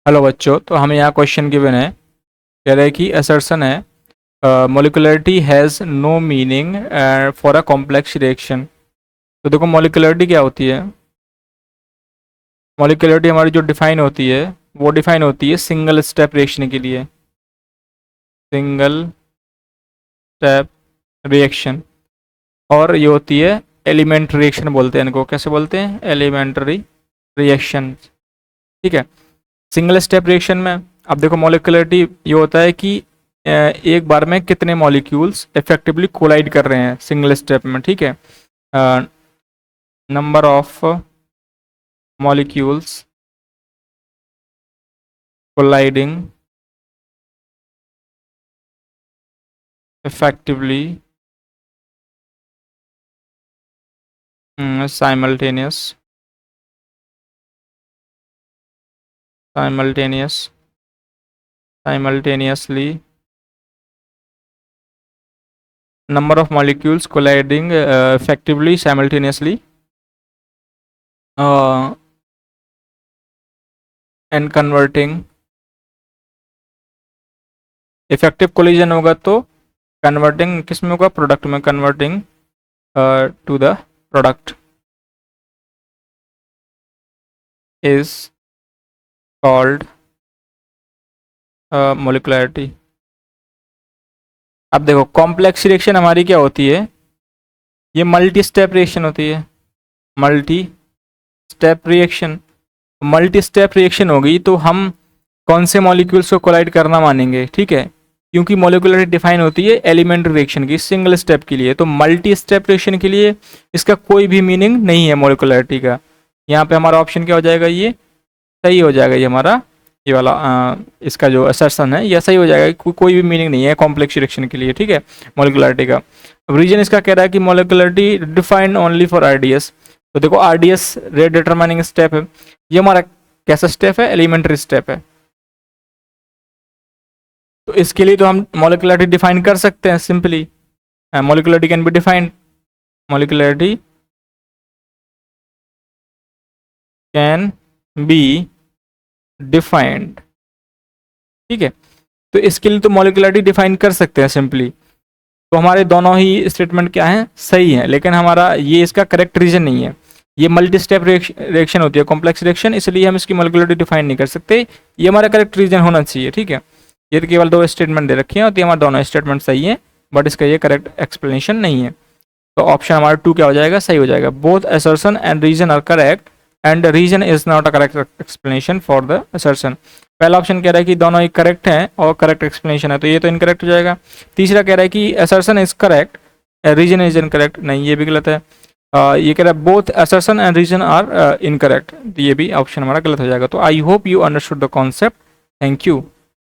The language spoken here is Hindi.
हेलो बच्चों, तो हमें यहाँ क्वेश्चन गिवन है। कह रहे हैं कि असर्शन है molecularity has no meaning for a complex reaction. तो देखो मोलिकुलरिटी क्या होती है। मोलिकुलरिटी हमारी जो डिफाइन होती है वो डिफाइन होती है सिंगल स्टेप रिएक्शन के लिए। Single step reaction. और ये होती है एलिमेंट्री रिएक्शन बोलते हैं इनको। कैसे बोलते हैं? Elementary reaction. ठीक है। सिंगल स्टेप रिएक्शन में अब देखो मोलिकुलरिटी ये होता है कि एक बार में कितने मॉलिक्यूल्स इफेक्टिवली कोलाइड कर रहे हैं सिंगल स्टेप में। ठीक है। Number of molecules colliding effectively simultaneously simultaneously number of molecules colliding effectively simultaneously and converting। Effective collision होगा तो कन्वर्टिंग किस में होगा? प्रोडक्ट में। Converting to the product is called molecularity. अब देखो कॉम्प्लेक्स रिएक्शन हमारी क्या होती है? ये मल्टी स्टेप रिएक्शन होती है। Multi step reaction. Multi step reaction होगी तो हम कौन से मॉलिक्यूल्स को कोलाइड करना मानेंगे? ठीक है, क्योंकि मॉलिकुलरिटी डिफाइन होती है एलिमेंट्री रिएक्शन की सिंगल स्टेप के लिए। तो मल्टी स्टेप रिएक्शन के लिए इसका कोई भी मीनिंग नहीं है मॉलिकुलरिटी का। यहाँ पे हमारा ऑप्शन क्या हो जाएगा? ये सही हो जाएगा। ये हमारा ये वाला इसका जो असर्शन है यह सही हो जाएगा। कोई भी मीनिंग नहीं है कॉम्प्लेक्स रिएक्शन के लिए। ठीक है, मॉलिकुलरिटी का। अब रीजन इसका कह रहा है कि molecularity defined only for RDS. तो देखो आरडीएस रेट डिटरमाइनिंग स्टेप है। ये हमारा कैसा स्टेप है? एलिमेंट्री स्टेप है। तो इसके लिए तो हम मॉलिकुलरिटी डिफाइन कर सकते हैं simply. Molecularity can be defined. Molecularity can be defined. ठीक है, तो इसके लिए तो मॉलिकुलरिटी डिफाइन कर सकते हैं सिंपली। तो हमारे दोनों ही स्टेटमेंट क्या हैं? सही है। लेकिन हमारा ये इसका करेक्ट रीजन नहीं है। ये मल्टी स्टेप रिएक्शन होती है, कॉम्प्लेक्स रिएक्शन, इसलिए हम इसकी मॉलिकुलरिटी डिफाइन नहीं कर सकते। ये हमारा करेक्ट रीजन होना चाहिए। ठीक है, ये तो केवल दो स्टेटमेंट दे रखे हैं और ये हमारे दोनों स्टेटमेंट सही है, बट इसका ये करेक्ट एक्सप्लेनेशन नहीं है। तो ऑप्शन हमारा 2 क्या हो जाएगा? सही हो जाएगा। Both assertion and reason are correct and reason is not a correct explanation for the assertion. पहला ऑप्शन कह रहा है कि दोनों ही करेक्ट हैं और करेक्ट एक्सप्लेनेशन है, तो ये तो इनकरेक्ट हो जाएगा। तीसरा कह रहा है कि assertion is correct, reason is incorrect, नहीं ये भी गलत है। ये कह रहा है both assertion and reason are incorrect, ये भी ऑप्शन हमारा गलत हो जाएगा। तो I hope you understood the concept. Thank you.